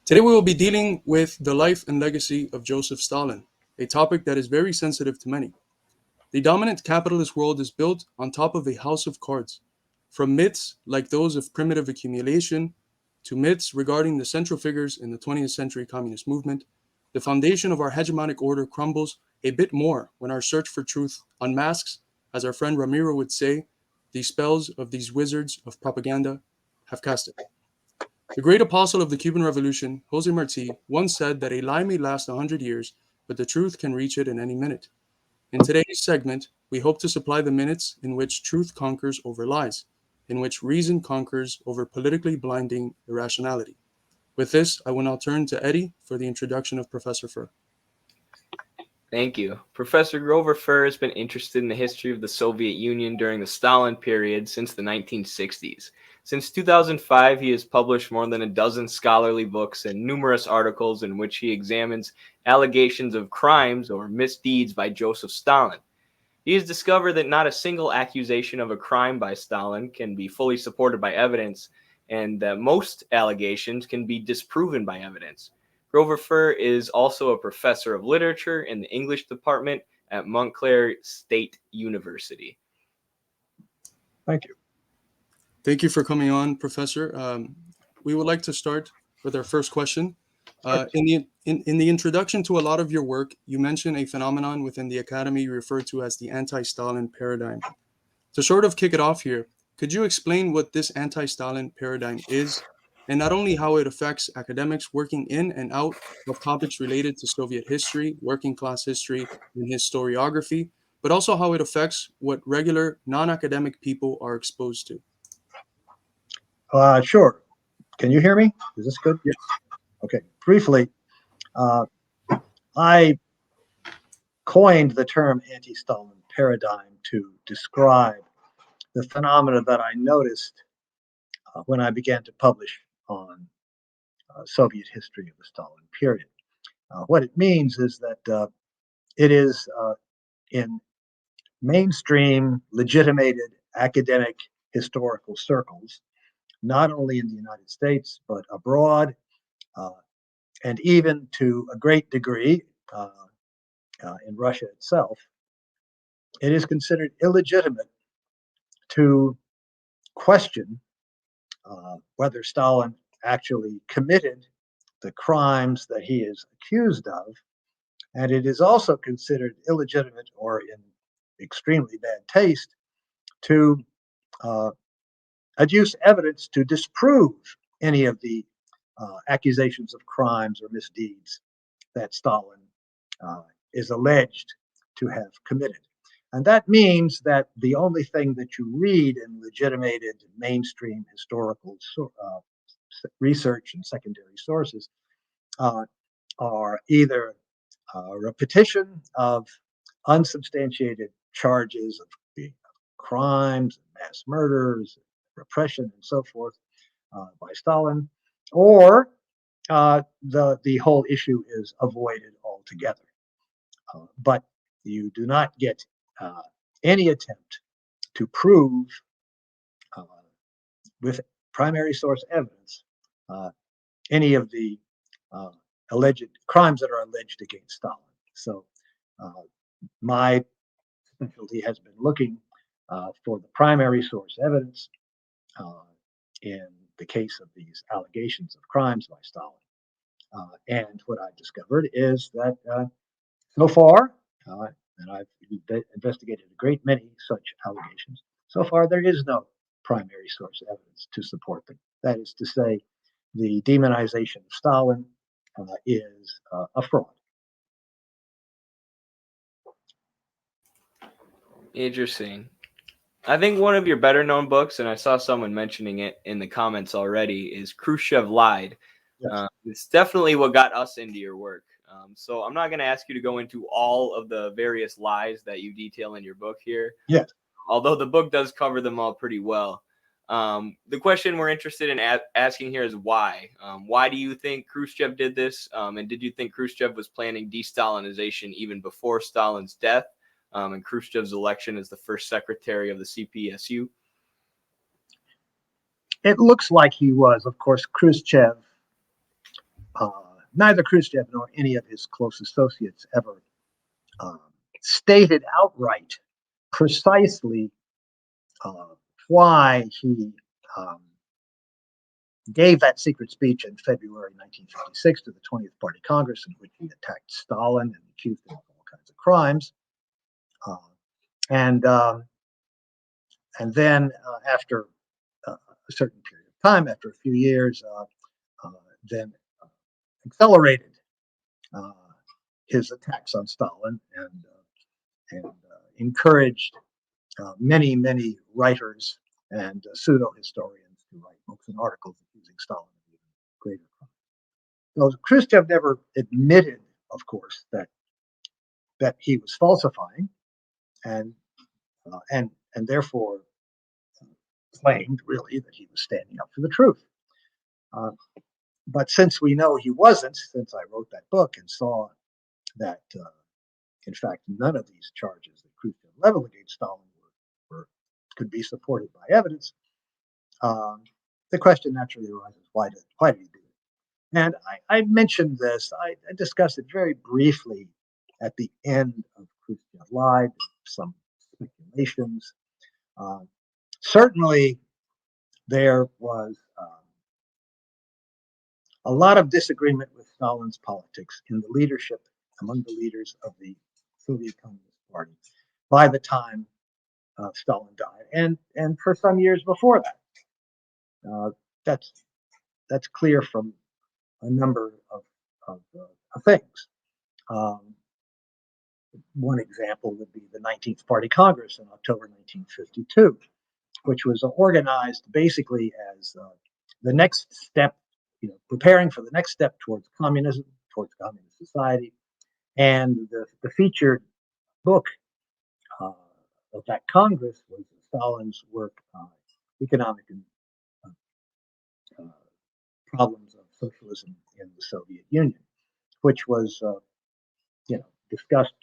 Today we will be dealing with the life and legacy of Joseph Stalin, a topic that is very sensitive to many. The dominant capitalist world is built on top of a house of cards, from myths like those of primitive accumulation to myths regarding the central figures in the 20th century communist movement. The foundation of our hegemonic order crumbles a bit more when our search for truth unmasks, as our friend Ramiro would say, the spells of these wizards of propaganda have cast it. The great apostle of the Cuban Revolution, Jose Marti, once said that a lie may last 100 years, but the truth can reach it in any minute. In today's segment, we hope to supply the minutes in which truth conquers over lies, in which reason conquers over politically blinding irrationality. With this, I will now turn to Eddie for the introduction of Professor Furr. Thank you. Professor Grover Furr has been interested in the history of the Soviet Union during the Stalin period since the 1960s. Since 2005, he has published more than a dozen scholarly books and numerous articles in which he examines allegations of crimes or misdeeds by Joseph Stalin. He has discovered that not a single accusation of a crime by Stalin can be fully supported by evidence, and that most allegations can be disproven by evidence. Grover Furr is also a professor of literature in the English department at Montclair State University. Thank you. Thank you for coming on, Professor. We would like to start with our first question. In the introduction to a lot of your work, you mention a phenomenon within the academy you refer to as the Anti-Stalin Paradigm. To sort of kick it off here, could you explain what this Anti-Stalin Paradigm is, and not only how it affects academics working in and out of topics related to Soviet history, working class history, and historiography, but also how it affects what regular non-academic people are exposed to? Sure. Can you hear me? Is this good? Yes. Okay. Briefly, I coined the term anti-Stalin paradigm to describe the phenomena that I noticed when I began to publish on Soviet history of the Stalin period. What it means is that it is in mainstream, legitimated academic historical circles, not only in the United States, but abroad, and even to a great degree in Russia itself, it is considered illegitimate to question whether Stalin actually committed the crimes that he is accused of. And it is also considered illegitimate or in extremely bad taste to adduce evidence to disprove any of the accusations of crimes or misdeeds that Stalin is alleged to have committed. And that means that the only thing that you read in legitimated mainstream historical research and secondary sources are either a repetition of unsubstantiated charges of crimes, mass murders, repression, and so forth by Stalin, or the whole issue is avoided altogether. But you do not get any attempt to prove with primary source evidence any of the alleged crimes that are alleged against Stalin. So my specialty has been looking for the primary source evidence in the case of these allegations of crimes by Stalin. And what I've discovered is that so far, and I've investigated a great many such allegations, so far there is no primary source evidence to support them. That is to say, the demonization of Stalin is a fraud. Interesting. I think one of your better known books, and I saw someone mentioning it in the comments already, is Khrushchev Lied. Yes. It's definitely what got us into your work. So I'm not going to ask you to go into all of the various lies that you detail in your book here. Yes. Although the book does cover them all pretty well. The question we're interested in asking here is why? Why do you think Khrushchev did this? And did you think Khrushchev was planning de-Stalinization even before Stalin's death and Khrushchev's election as the first secretary of the CPSU? It looks like he was. Of course, Khrushchev neither Khrushchev nor any of his close associates ever stated outright precisely why he gave that secret speech in February 1956 to the 20th Party Congress, in which he attacked Stalin and accused him of all kinds of crimes. And then after a certain period of time, after a few years, then accelerated his attacks on Stalin and encouraged many writers and pseudo-historians to write books and articles accusing Stalin of even greater crimes. So Khrushchev never admitted, of course, that he was falsifying, and therefore claimed really that he was standing up for the truth. But since we know he wasn't, since I wrote that book and saw that, in fact, none of these charges that Khrushchev leveled against Stalin could be supported by evidence, the question naturally arises: why did he do it? And I mentioned this. I discussed it very briefly at the end of Khrushchev Live. Some speculations. Certainly, there was a lot of disagreement with Stalin's politics in the leadership, among the leaders of the Soviet Communist Party, by the time Stalin died, and for some years before that. That's clear from a number of things. One example would be the 19th Party Congress in October 1952, which was organized basically as the next step, preparing for the next step towards communism, towards communist society. And the featured book of that Congress was Stalin's work on economic and problems of socialism in the Soviet Union, which was, discussed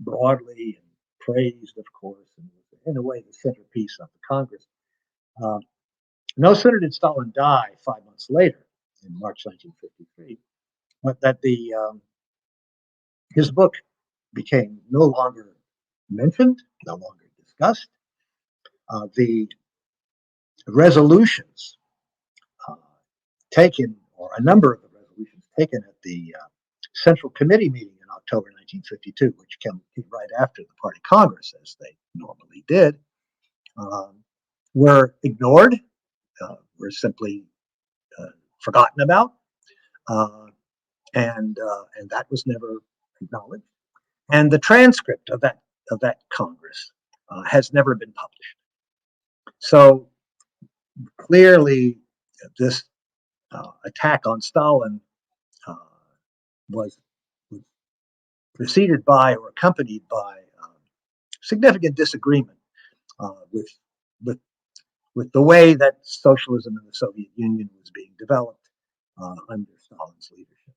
broadly and praised, of course, and was in a way the centerpiece of the Congress. No sooner did Stalin die 5 months later, in March 1953, but that his book became no longer mentioned, no longer discussed. The resolutions taken, or a number of the resolutions taken at the Central Committee meeting in October 1952, which came right after the Party Congress, as they normally did, were ignored, were simply forgotten about, and that was never acknowledged. And the transcript of that Congress has never been published. So clearly, this attack on Stalin was preceded by or accompanied by significant disagreement with the way that socialism in the Soviet Union was being developed under Stalin's leadership.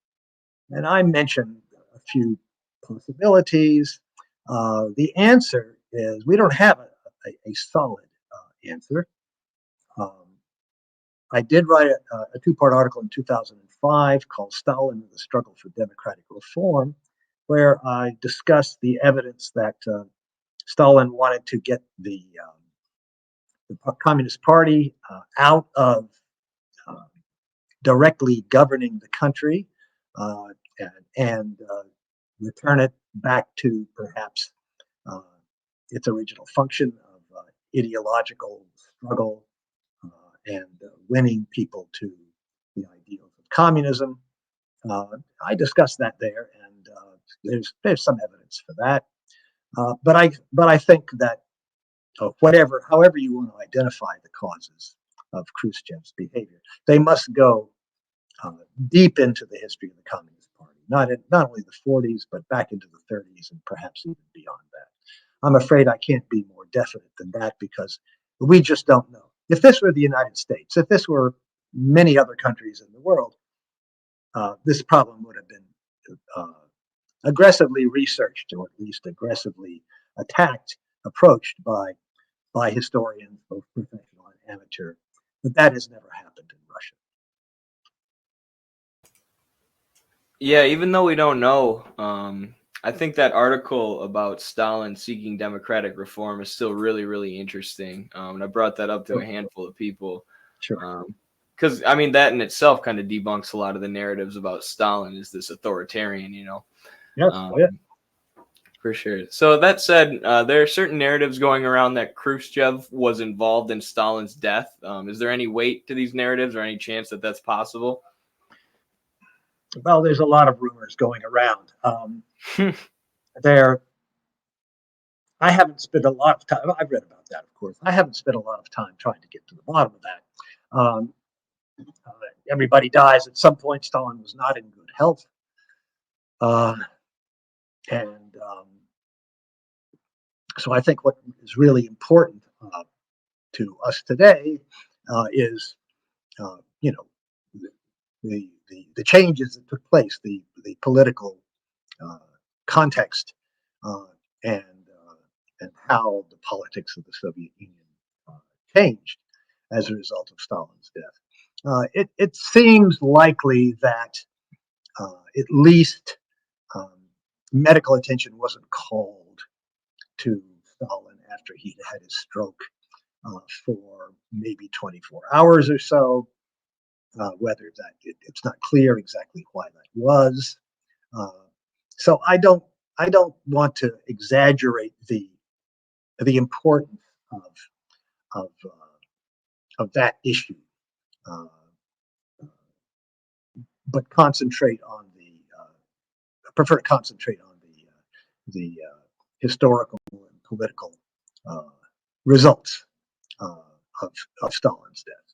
And I mentioned a few possibilities. The answer is we don't have a solid answer. I did write a two-part article in 2005 called Stalin and the Struggle for Democratic Reform, where I discussed the evidence that Stalin wanted to get the Communist Party out of directly governing the country and return it back to perhaps its original function of ideological struggle and winning people to the ideals of communism. I discussed that there, and there's some evidence for that. But I think that however you want to identify the causes of Khrushchev's behavior, they must go deep into the history of the Communist Party, not only the 40s, but back into the 30s and perhaps even beyond that. I'm afraid I can't be more definite than that because we just don't know. If this were the United States, if this were many other countries in the world, this problem would have been aggressively researched, or at least aggressively attacked, approached by historians, both professional and amateur. But that has never happened in Russia. Yeah, even though we don't know, I think that article about Stalin seeking democratic reform is still really, really interesting. And I brought that up to a Sure. handful of people. Sure. Because, I mean, that in itself kind of debunks a lot of the narratives about Stalin as this authoritarian, you know. Yes. Um, Oh, yeah. for sure. So that said, there are certain narratives going around that Khrushchev was involved in Stalin's death. Is there any weight to these narratives or any chance that that's possible? Well, there's a lot of rumors going around. There, I haven't spent a lot of time. I've read about that, of course. I haven't spent a lot of time trying to get to the bottom of that. Uh, Everybody dies at some point. Stalin was not in good health, uh, and so I think what is really important to us today is, you know, the changes that took place, the political uh, context, uh, and and how the politics of the Soviet Union uh, changed as a result of Stalin's death. It seems likely that at least um, medical attention wasn't called to Stalin after he had his stroke for maybe 24 hours or so. Whether that it's not clear exactly why that was. Uh, so I don't want to exaggerate the importance of of that issue, uh, but concentrate on I prefer to concentrate on the historical and political uh, results uh, of Stalin's death.